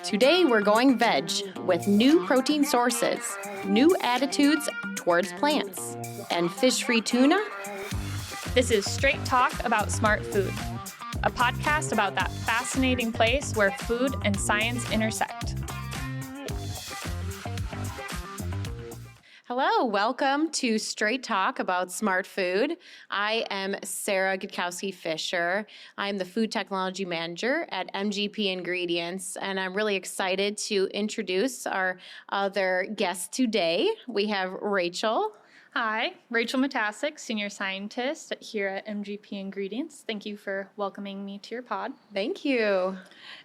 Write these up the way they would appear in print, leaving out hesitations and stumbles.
Today we're going veg with new protein sources, new attitudes towards plants, and fish-free tuna. This is Straight Talk About Smart Food, a podcast about that fascinating place where food and science intersect. Hello, welcome to Straight Talk About Smart Food. I am Sarah Gutkowski-Fisher. I'm the Food Technology Manager at MGP Ingredients, and I'm really excited to introduce our other guests today. We have Rachel. Hi, Rachel Matasic, Senior Scientist here at MGP Ingredients. Thank you for welcoming me to your pod. Thank you.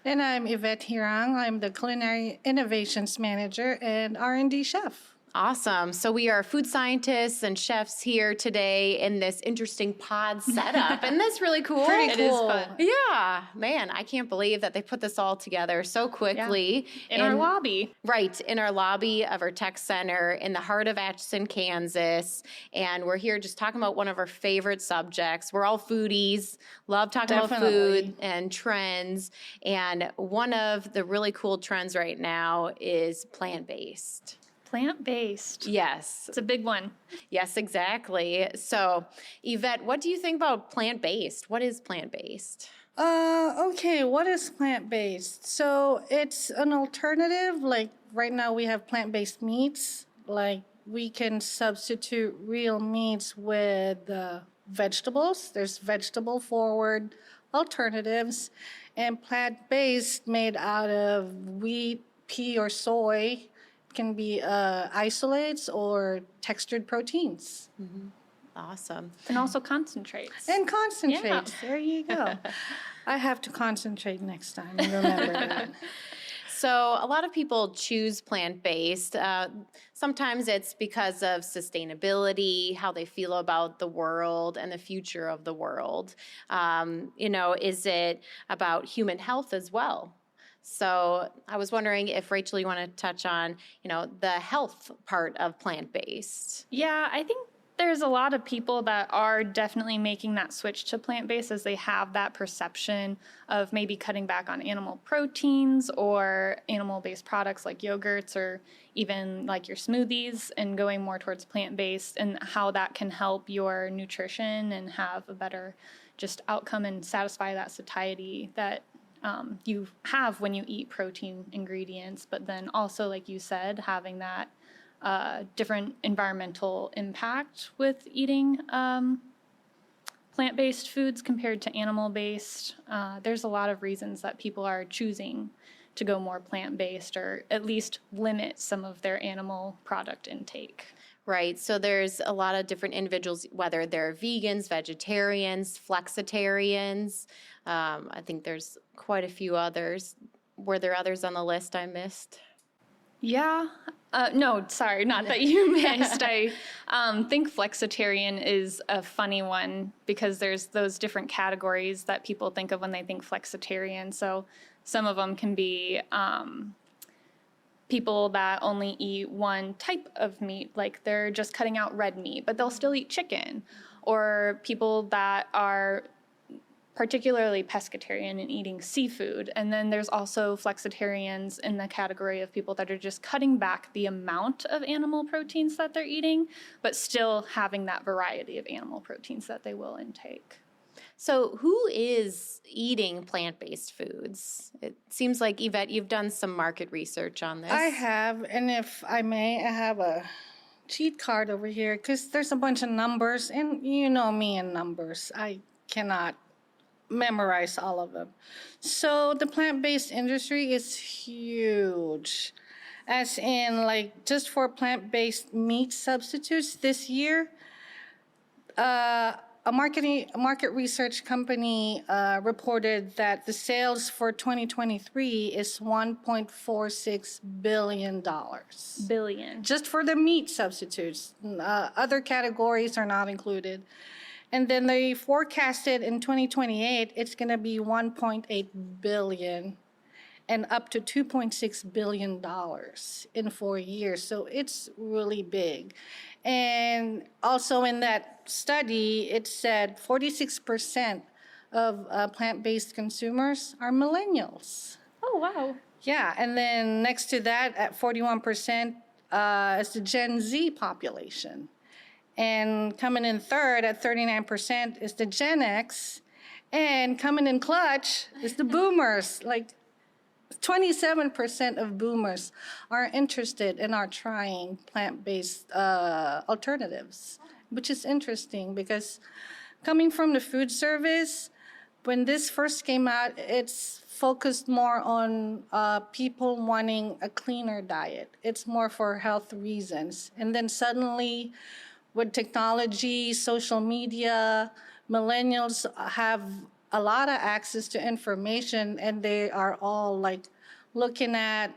And I'm Yvette Hirang. I'm the Culinary Innovations Manager and R&D Chef. Awesome. So we are food scientists and chefs here today in this interesting pod setup. Isn't this really cool? Pretty It is cool. fun. Yeah, man, I can't believe that they put this all together so quickly. In our lobby. Right, in our lobby of our tech center in the heart of Atchison, Kansas. And we're here just talking about one of our favorite subjects. We're all foodies, love talking about Definitely. food and trends. And one of the really cool trends right now is plant-based. Plant-based. Yes. It's a big one. Yes, exactly. So, Yvette, what do you think about plant-based? What is plant-based? Okay, what is plant-based? So it's an alternative. Like right now we have plant-based meats. Like we can substitute real meats with vegetables. There's vegetable-forward alternatives. And plant-based made out of wheat, pea, or soy can be isolates or textured proteins. Awesome. And also concentrates. And concentrates. There you go. I have to concentrate next time and remember that. So a lot of people choose plant-based. Sometimes it's because of sustainability, how they feel about the world and the future of the world. Is it about human health as well? So I was wondering if, Rachel, you want to touch on, the health part of plant-based. Yeah, I think there's a lot of people that are definitely making that switch to plant-based as they have that perception of maybe cutting back on animal proteins or animal-based products like yogurts or even like your smoothies and going more towards plant-based and how that can help your nutrition and have a better just outcome and satisfy that satiety that you have when you eat protein ingredients, but then also, like you said, having that different environmental impact with eating plant-based foods compared to animal-based. There's a lot of reasons that people are choosing to go more plant-based or at least limit some of their animal product intake. Right. So there's a lot of different individuals, whether they're vegans, vegetarians, flexitarians. I think there's quite a few others. Were there others on the list I missed? Yeah. No, sorry, not that you missed. I think flexitarian is a funny one because there's those different categories that people think of when they think flexitarian. So some of them can be people that only eat one type of meat, like they're just cutting out red meat, but they'll still eat chicken. Or people that are particularly pescatarian and eating seafood. And then there's also flexitarians in the category of people that are just cutting back the amount of animal proteins that they're eating, but still having that variety of animal proteins that they will intake. So who is eating plant-based foods? It seems like, Yvette, you've done some market research on this. I have, and if I may, I have a cheat card over here because there's a bunch of numbers, and you know me and numbers. I cannot memorize all of them. So the plant-based industry is huge. As in, like, just for plant-based meat substitutes this year, a market research company reported that the sales for 2023 is $1.46 billion. Billion. Just for the meat substitutes. Other categories are not included. And then they forecasted in 2028, it's going to be 1.8 billion and up to $2.6 billion in 4 years. So it's really big. And also in that study, it said 46% of plant-based consumers are millennials. Oh, wow. Yeah, and then next to that, at 41%, is the Gen Z population. And coming in third at 39% is the Gen X. And coming in clutch is the boomers. Like 27% of boomers are interested and are trying plant-based alternatives, which is interesting because coming from the food service, when this first came out, it's focused more on people wanting a cleaner diet. It's more for health reasons. And then suddenly, with technology, social media, millennials have a lot of access to information, and they are all like looking at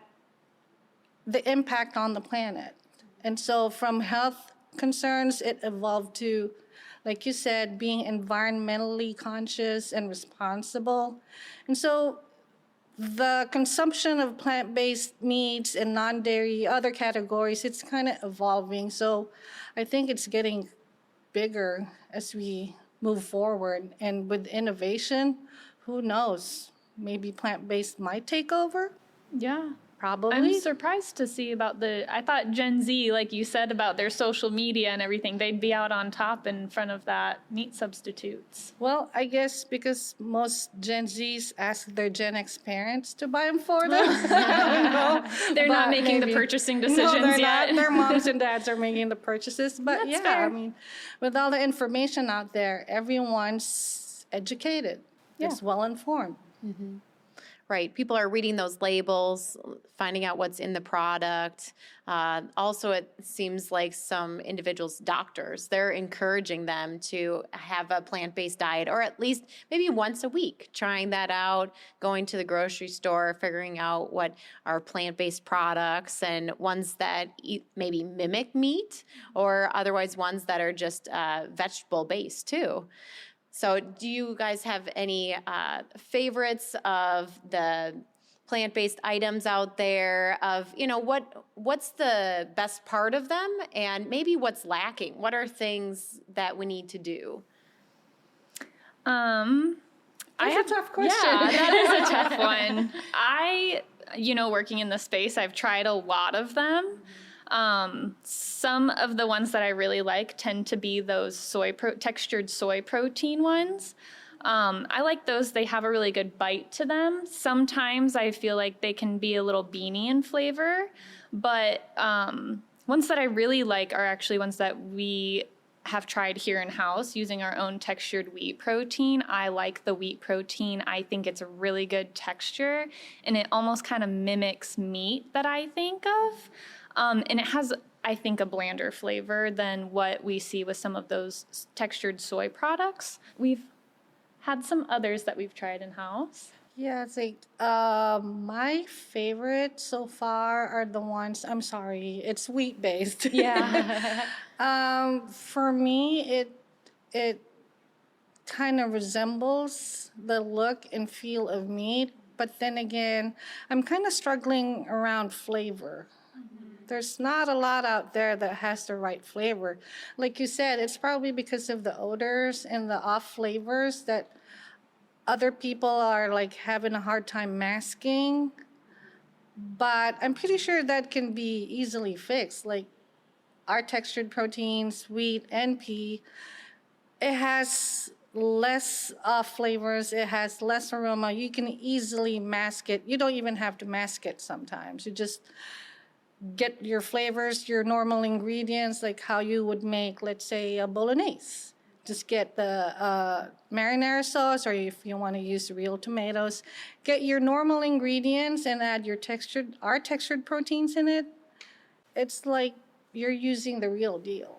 the impact on the planet. And so from health concerns, it evolved to, like you said, being environmentally conscious and responsible. And so the consumption of plant-based meats and non-dairy, other categories, it's kind of evolving. So I think it's getting bigger as we move forward. And with innovation, who knows? Maybe plant-based might take over? Yeah. Probably. I'm surprised to see about I thought Gen Z, like you said, about their social media and everything, they'd be out on top in front of that meat substitutes. Well, I guess because most Gen Zs ask their Gen X parents to buy them for them. They're not But making the maybe- purchasing No, decisions they're yet. not. Their moms and dads are making the purchases. But That's yeah, fair. I mean, with all the information out there, everyone's educated. It's well informed. Right. People are reading those labels, finding out what's in the product. Also, it seems like some individuals, doctors, they're encouraging them to have a plant-based diet, or at least maybe once a week, trying that out, going to the grocery store, figuring out what are plant-based products and ones that maybe mimic meat, or otherwise ones that are just vegetable-based too. So do you guys have any favorites of the plant-based items out there, of, what's the best part of them and maybe what's lacking? What are things that we need to do? That's a tough question. Yeah, that is a tough one. Working in the space, I've tried a lot of them. Some of the ones that I really like tend to be those textured soy protein ones. I like those. They have a really good bite to them. Sometimes I feel like they can be a little beany in flavor, but ones that I really like are actually ones that we have tried here in-house using our own textured wheat protein. I like the wheat protein. I think it's a really good texture, and it almost kind of mimics meat that I think of. And it has, I think, a blander flavor than what we see with some of those textured soy products. We've had some others that we've tried in-house. Yeah, it's like my favorite so far are the ones, I'm sorry, it's wheat-based. Yeah. For me, it kind of resembles the look and feel of meat, but then again, I'm kind of struggling around flavor. There's not a lot out there that has the right flavor. Like you said, it's probably because of the odors and the off flavors that other people are like having a hard time masking. But I'm pretty sure that can be easily fixed. Like our textured proteins, wheat and pea, it has less flavors, it has less aroma. You can easily mask it. You don't even have to mask it sometimes. You just get your flavors, your normal ingredients, like how you would make, let's say, a bolognese. Just get the marinara sauce, or if you want to use real tomatoes, get your normal ingredients and add our textured proteins in it. It's like you're using the real deal.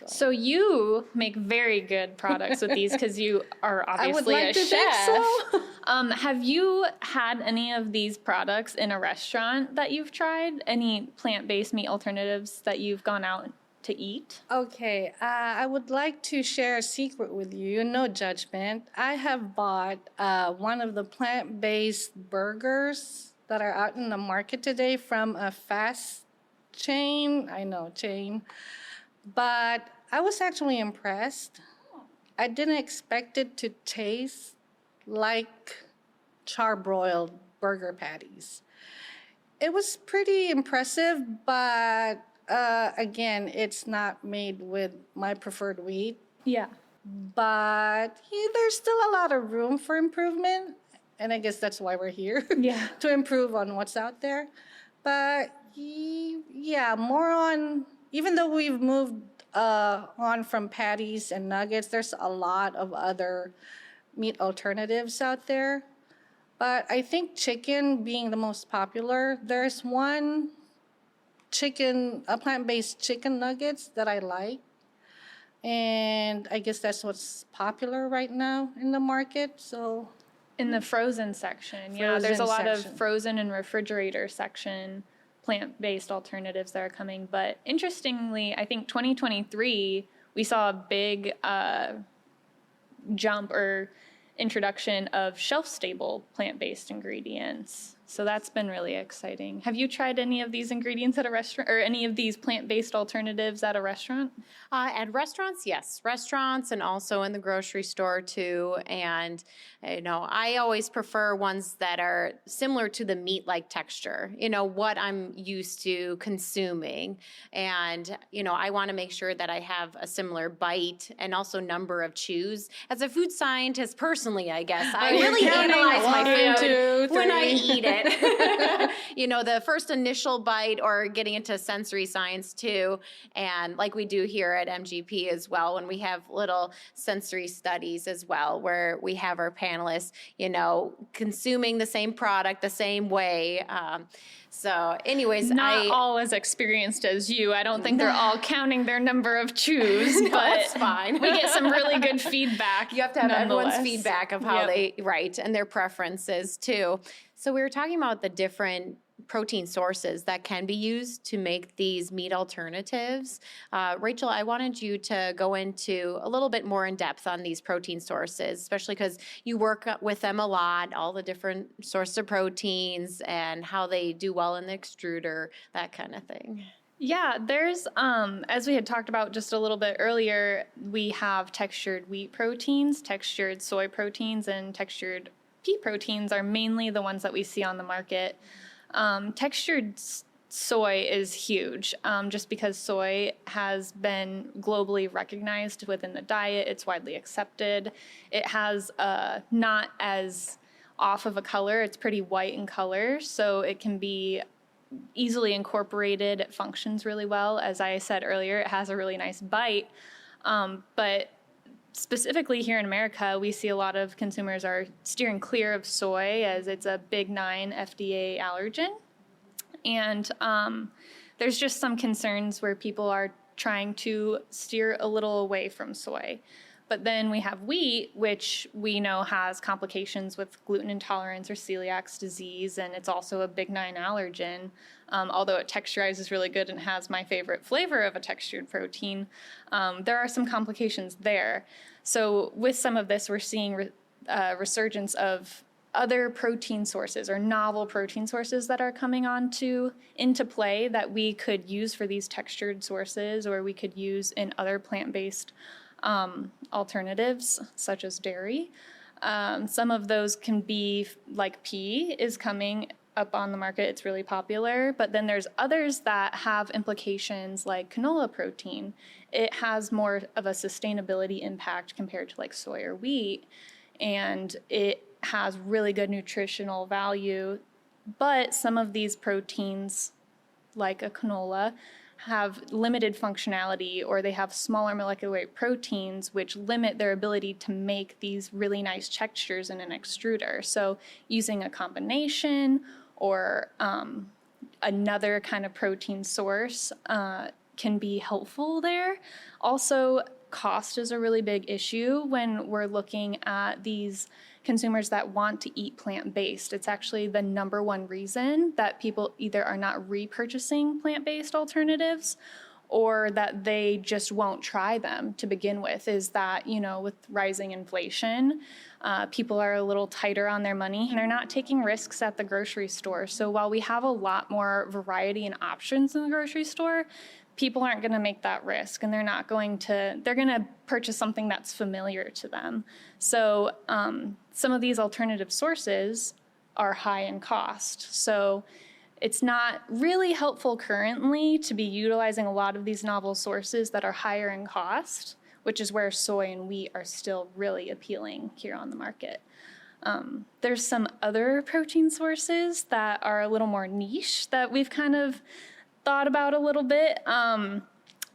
So you make very good products with these because you are obviously like a to think chef. so. Have you had any of these products in a restaurant that you've tried? Any plant-based meat alternatives that you've gone out to eat? Okay, I would like to share a secret with you. No judgment. I have bought one of the plant-based burgers that are out in the market today from a fast chain. I know, chain. But I was actually impressed. I didn't expect it to taste like charbroiled burger patties. It was pretty impressive, but again, it's not made with my preferred wheat. Yeah. But there's still a lot of room for improvement, and I guess that's why we're here. Yeah. To improve on what's out there. But yeah, more on, even though we've moved on from patties and nuggets, there's a lot of other meat alternatives out there. But I think chicken being the most popular, there's one plant-based chicken nuggets that I like. And I guess that's what's popular right now in the market. So In the frozen section, yeah, there's a Frozen lot section. of frozen and refrigerator section plant-based alternatives that are coming. But interestingly, I think 2023, we saw a big jump or introduction of shelf-stable plant-based ingredients. So that's been really exciting. Have you tried any of these ingredients at a restaurant or any of these plant-based alternatives at a restaurant? At restaurants, yes, restaurants and also in the grocery store too. And I always prefer ones that are similar to the meat-like texture. What I'm used to consuming, and I want to make sure that I have a similar bite and also number of chews. As a food scientist, personally, I guess I really analyze my food when I eat it. The first initial bite, or getting into sensory science too, and like we do here at MGP as well, when we have little sensory studies as well, where we have our panelists, consuming the same product the same way. So anyways, Not all as experienced as you. I don't think they're all counting their number of chews, No, but it's fine. we get some really good feedback. You have to have everyone's nonetheless. feedback of how Yep. they write and their preferences too. So we were talking about the different protein sources that can be used to make these meat alternatives. Rachel, I wanted you to go into a little bit more in depth on these protein sources, especially because you work with them a lot, all the different sources of proteins and how they do well in the extruder, that kind of thing. Yeah, there's, as we had talked about just a little bit earlier, we have textured wheat proteins, textured soy proteins, and textured pea proteins are mainly the ones that we see on the market. Textured soy is huge, just because soy has been globally recognized within the diet. It's widely accepted. It has not as off of a color. It's pretty white in color, so it can be easily incorporated. It functions really well. As I said earlier, it has a really nice bite. But specifically here in America, we see a lot of consumers are steering clear of soy as it's a Big 9 FDA allergen. And there's just some concerns where people are trying to steer a little away from soy. But then we have wheat, which we know has complications with gluten intolerance or celiac disease, and it's also a Big 9 allergen. Although it texturizes really good and has my favorite flavor of a textured protein, there are some complications there. So with some of this, we're seeing resurgence of other protein sources or novel protein sources that are coming into play that we could use for these textured sources, or we could use in other plant-based alternatives such as dairy. Some of those can be like pea is coming up on the market. It's really popular. But then there's others that have implications like canola protein. It has more of a sustainability impact compared to like soy or wheat. And it has really good nutritional value. But some of these proteins, like a canola, have limited functionality, or they have smaller molecular weight proteins, which limit their ability to make these really nice textures in an extruder. So using a combination or another kind of protein source can be helpful there. Also, cost is a really big issue when we're looking at these consumers that want to eat plant-based. It's actually the number one reason that people either are not repurchasing plant-based alternatives or that they just won't try them to begin with, is that, with rising inflation, people are a little tighter on their money and they're not taking risks at the grocery store. So while we have a lot more variety and options in the grocery store, people aren't going to make that risk, and they're going to purchase something that's familiar to them. So some of these alternative sources are high in cost. So it's not really helpful currently to be utilizing a lot of these novel sources that are higher in cost, which is where soy and wheat are still really appealing here on the market. There's some other protein sources that are a little more niche that we've kind of thought about a little bit.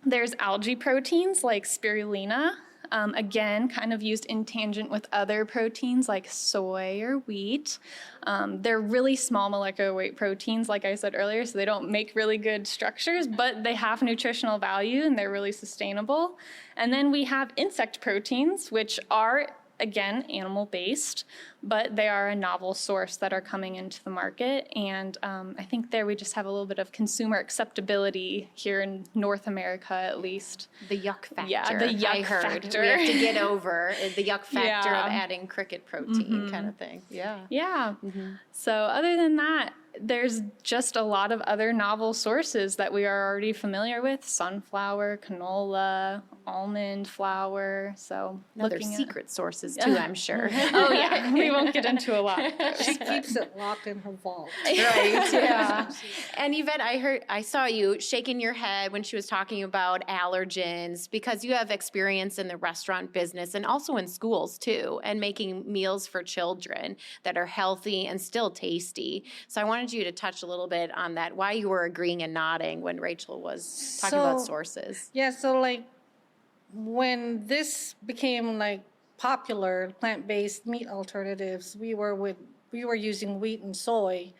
There's algae proteins like spirulina, again, kind of used in tangent with other proteins like soy or wheat. They're really small molecular weight proteins, like I said earlier, so they don't make really good structures, but they have nutritional value and they're really sustainable. And then we have insect proteins, which are, again, animal-based, but they are a novel source that are coming into the market. And I think there we just have a little bit of consumer acceptability here in North America, at least. The yuck factor. Yeah, the yuck I heard. factor. We have to get over the yuck factor Yeah. of adding cricket protein kind of thing. Yeah. Yeah. So other than that, there's just a lot of other novel sources that we are already familiar with: sunflower, canola, almond flour. So Now there's looking secret sources too, I'm sure. Oh yeah, we won't get into a lot. She keeps it locked in her vault. Right, yeah. And Yvette, I saw you shaking your head when she was talking about allergens, because you have experience in the restaurant business and also in schools too, and making meals for children that are healthy and still tasty. So I wanted you to touch a little bit on that, why you were agreeing and nodding when Rachel was talking about sources. Yeah, so like when this became like popular, plant-based meat alternatives, we were using wheat and soy,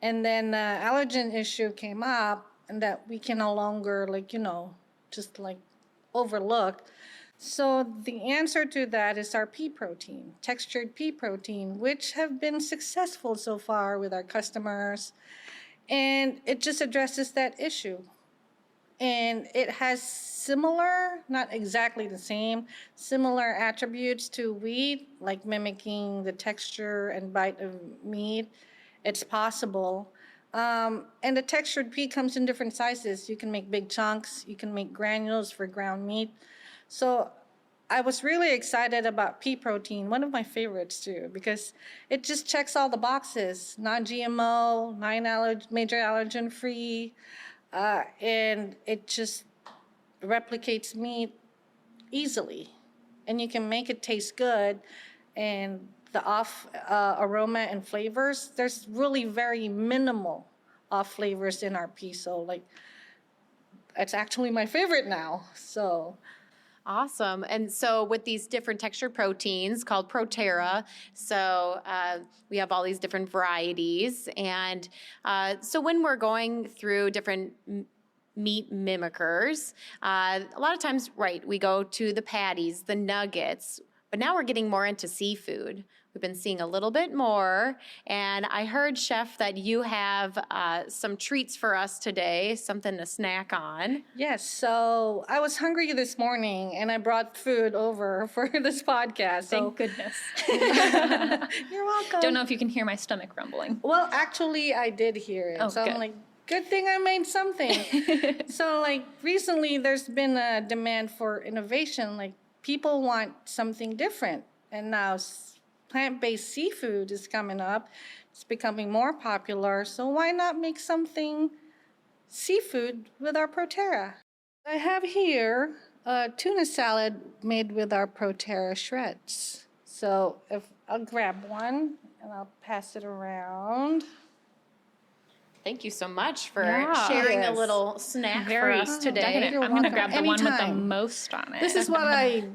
and then allergen issue came up, and that we can no longer just like overlook. So the answer to that is our pea protein, textured pea protein, which have been successful so far with our customers, and it just addresses that issue. And it has similar, not exactly the same, similar attributes to wheat, like mimicking the texture and bite of meat. It's possible. And the textured pea comes in different sizes. You can make big chunks. You can make granules for ground meat. So I was really excited about pea protein, one of my favorites too, because it just checks all the boxes: non-GMO, major allergen-free, and it just replicates meat easily. And you can make it taste good, and the off aroma and flavors, there's really very minimal off flavors in our pea. So like, it's actually my favorite now. So Awesome. And so with these different textured proteins called Proterra, so we have all these different varieties. And so when we're going through different meat mimickers, a lot of times, right, we go to the patties, the nuggets, but now we're getting more into seafood. We've been seeing a little bit more, and I heard, Chef, that you have some treats for us today, something to snack on. yes, so I was hungry this morning, and I brought food over for this podcast. So Thank goodness. you're welcome. Don't know if you can hear my stomach rumbling. Well, actually, I did hear it. Oh, so good. I'm like, good thing I made something. So like recently, there's been a demand for innovation. Like people want something different, and now plant-based seafood is coming up. It's becoming more popular, so why not make something seafood with our Proterra? I have here a tuna salad made with our Proterra shreds. So if I'll grab one and I'll pass it around. Thank you so much for Yeah. sharing a Yes. little snack Very for us today. definite. You're I'm going to welcome. grab the one with the Anytime. most on it. This is what I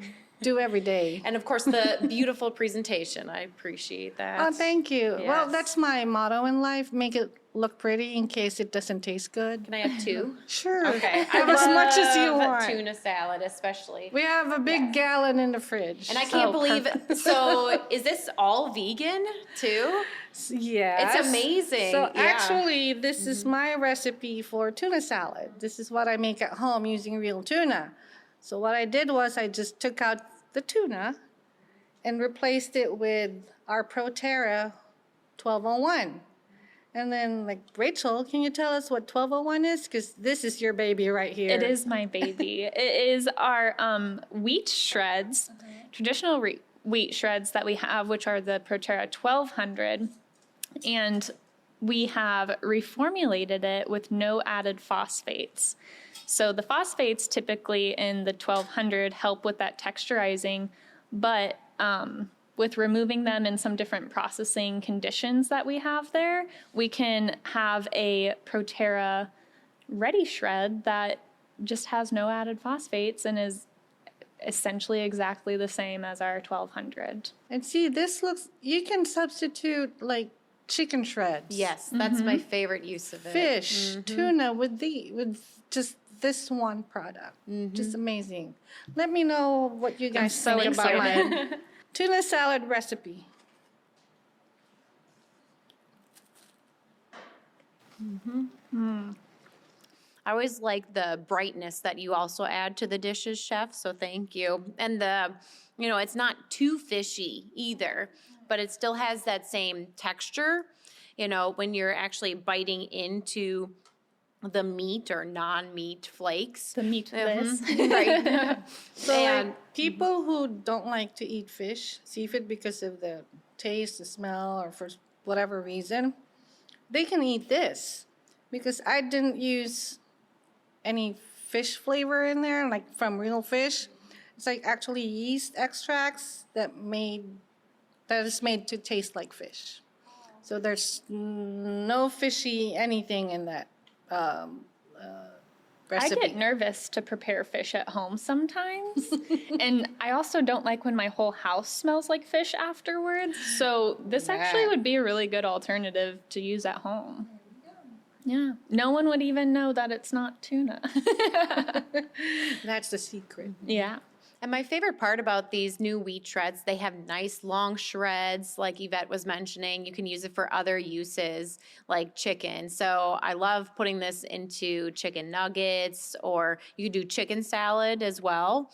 do every day. And of course, the beautiful presentation. I appreciate that. Oh, thank you. Well, Yes. that's my motto in life: make it look pretty in case it doesn't taste good. Can I have two? Sure. Okay. Have as much as you love want. Tuna salad, especially. We have a big gallon in the fridge. And I can't Oh, believe So, is this all vegan too? Yes. It's amazing. So Yeah. actually, this is my recipe for tuna salad. This is what I make at home using real tuna. So what I did was I just took out the tuna and replaced it with our Proterra 1201. And then, like, Rachel, can you tell us what 1201 is? Because this is your baby right here. It is my baby. It is our wheat shreds, traditional wheat shreds that we have, which are the Proterra 1200. And we have reformulated it with no added phosphates. So the phosphates typically in the 1200 help with that texturizing, but with removing them in some different processing conditions that we have there, we can have a ProTerra ready shred that just has no added phosphates and is essentially exactly the same as our 1200. And see, this looks, you can substitute like chicken shreds. Yes, that's my favorite use of it. Fish, tuna with just this one product. Just amazing. Let me know what you guys so think about excited. my tuna salad recipe. I always like the brightness that you also add to the dishes, chef, so thank you. And it's not too fishy either, but it still has that same texture, when you're actually biting into the meat or non-meat flakes. The meatless. Right. So And- like, people who don't like to eat fish, seafood, because of the taste, the smell, or for whatever reason, they can eat this. Because I didn't use any fish flavor in there, like from real fish. It's like actually yeast extracts that is made to taste like fish. So there's no fishy anything in that I recipe. get nervous to prepare fish at home sometimes. And I also don't like when my whole house smells like fish afterwards. So this actually Yeah. would be a really good alternative to use at home. Yeah. No one would even know that it's not tuna. That's the secret. Yeah. And my favorite part about these new wheat shreds, they have nice long shreds, like Yvette was mentioning. You can use it for other uses, like chicken. So I love putting this into chicken nuggets, or you could do chicken salad as well.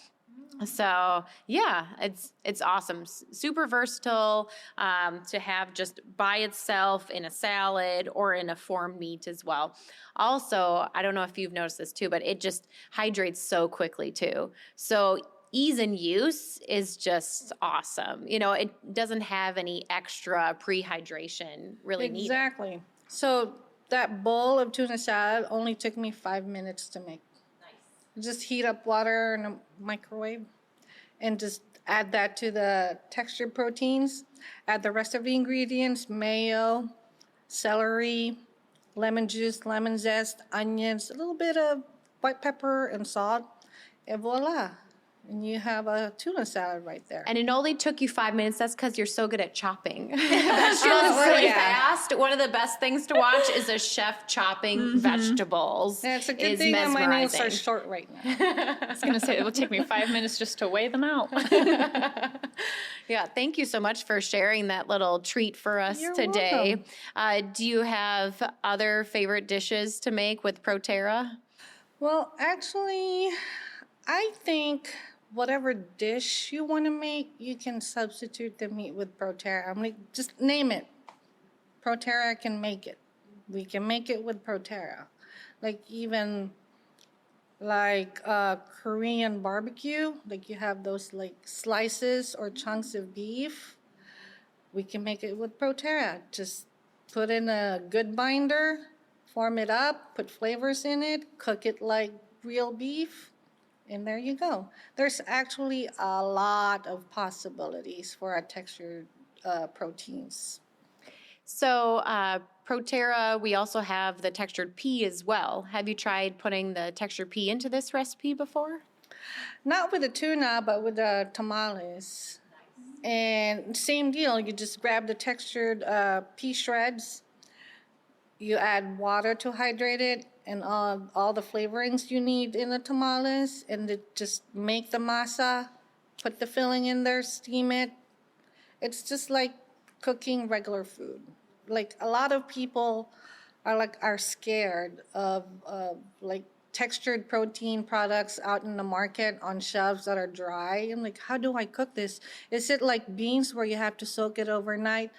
So yeah, it's awesome. Super versatile to have just by itself in a salad or in a formed meat as well. Also, I don't know if you've noticed this too, but it just hydrates so quickly too. So ease in use is just awesome. It doesn't have any extra pre-hydration really needed. Exactly. So that bowl of tuna salad only took me 5 minutes to make. Just heat up water in a microwave and just add that to the textured proteins. Add the rest of the ingredients, mayo, celery, lemon juice, lemon zest, onions, a little bit of white pepper and salt, and voila. And you have a tuna salad right there. And it only took you 5 minutes. That's because you're so good at chopping. Vegetables really fast. One of the best things to watch is a chef chopping vegetables. Yeah, it's a good Is thing that my nails mesmerizing. are short right now. I was going to say it will take me 5 minutes just to weigh them out. Yeah, thank you so much for sharing that little treat for us You're today. Do you have other favorite dishes to make with ProTerra? Well, actually, I think whatever dish you want to make, you can substitute the meat with ProTerra. I'm like, just name it. ProTerra can make it. We can make it with ProTerra. Like even like Korean barbecue, like you have those like slices or chunks of beef. We can make it with ProTerra. Just put in a good binder, form it up, put flavors in it, cook it like real beef. And there you go. There's actually a lot of possibilities for our textured proteins. So, ProTerra, we also have the textured pea as well. Have you tried putting the textured pea into this recipe before? Not with the tuna, but with the tamales. And same deal, you just grab the textured pea shreds, you add water to hydrate it, and all the flavorings you need in the tamales, and just make the masa, put the filling in there, steam it. It's just like cooking regular food. Like a lot of people are scared of like textured protein products out in the market on shelves that are dry. And like, how do I cook this? Is it like beans where you have to soak it overnight?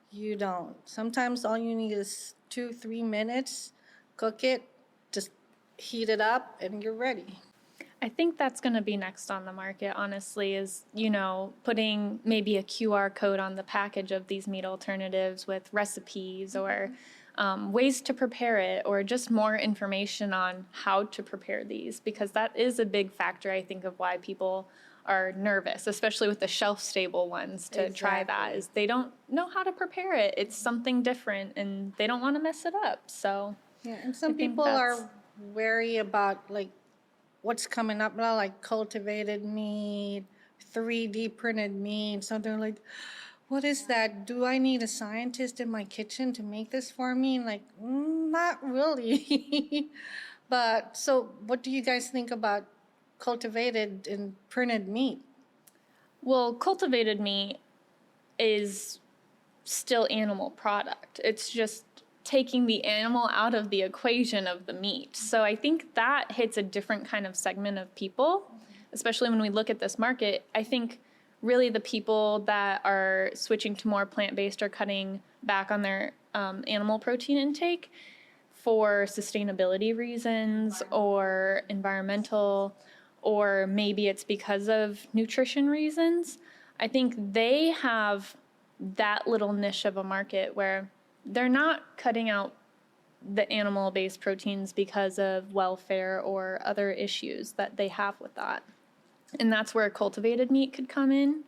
You don't. Sometimes all you need is 2-3 minutes. Cook it, just heat it up, and you're ready. I think that's going to be next on the market, honestly, is, putting maybe a QR code on the package of these meat alternatives with recipes or ways to prepare it, or just more information on how to prepare these, because that is a big factor, I think, of why people are nervous, especially with the shelf-stable ones, to try that, is they don't know how to prepare it. It's something different, and they don't want to mess it up. So Yeah, and some people are wary about like what's coming up now, like cultivated meat, 3D printed meat, something like, what is that? Do I need a scientist in my kitchen to make this for me? Like, not really. But so what do you guys think about cultivated and printed meat? Well, cultivated meat is still animal product. It's just taking the animal out of the equation of the meat. So I think that hits a different kind of segment of people, especially when we look at this market. I think really the people that are switching to more plant-based or cutting back on their animal protein intake for sustainability reasons or environmental, or maybe it's because of nutrition reasons. I think they have that little niche of a market where they're not cutting out the animal-based proteins because of welfare or other issues that they have with that. And that's where cultivated meat could come in.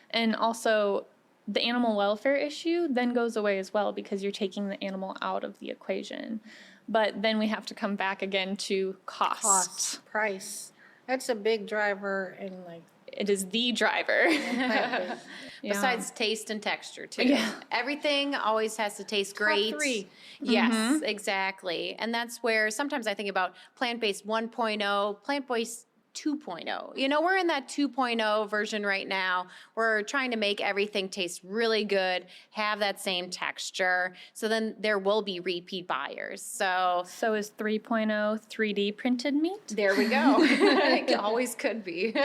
And also the animal welfare issue then goes away as well, because you're taking the animal out of the equation. But then we have to come back again to cost. Cost, price. That's a big driver in like It is the driver. plant-based. Besides taste and texture, too. Yeah. Everything always has to taste great. Top 3. Yes, exactly. And that's where sometimes I think about plant-based 1.0, plant-based 2.0. You know, we're in that 2.0 version right now. We're trying to make everything taste really good, have that same texture. So then there will be repeat buyers. So is 3.0 3D printed meat? there we go. It always could be.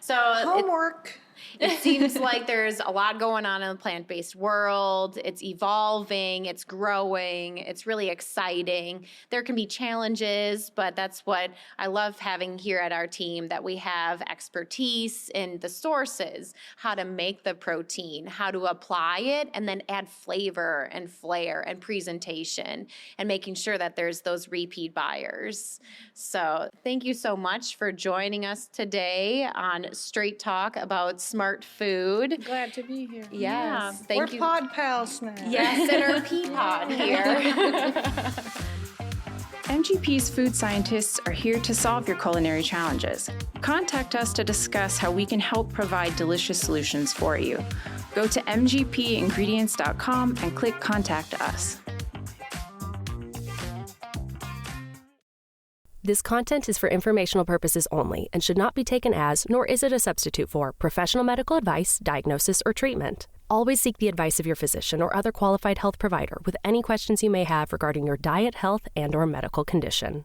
So Homework. it seems like there's a lot going on in the plant-based world. It's evolving, it's growing, it's really exciting. There can be challenges, but that's what I love having here at our team, that we have expertise in the sources, how to make the protein, how to apply it, and then add flavor and flair and presentation, and making sure that there's those repeat buyers. So thank you so much for joining us today on Straight Talk about smart food. Glad to be here. Yes, We're thank you. pod pals now. Yes, in our pea pod here. MGP's food scientists are here to solve your culinary challenges. Contact us to discuss how we can help provide delicious solutions for you. Go to mgpingredients.com and click Contact Us. This content is for informational purposes only and should not be taken as, nor is it a substitute for, professional medical advice, diagnosis, or treatment. Always seek the advice of your physician or other qualified health provider with any questions you may have regarding your diet, health, and/or medical condition.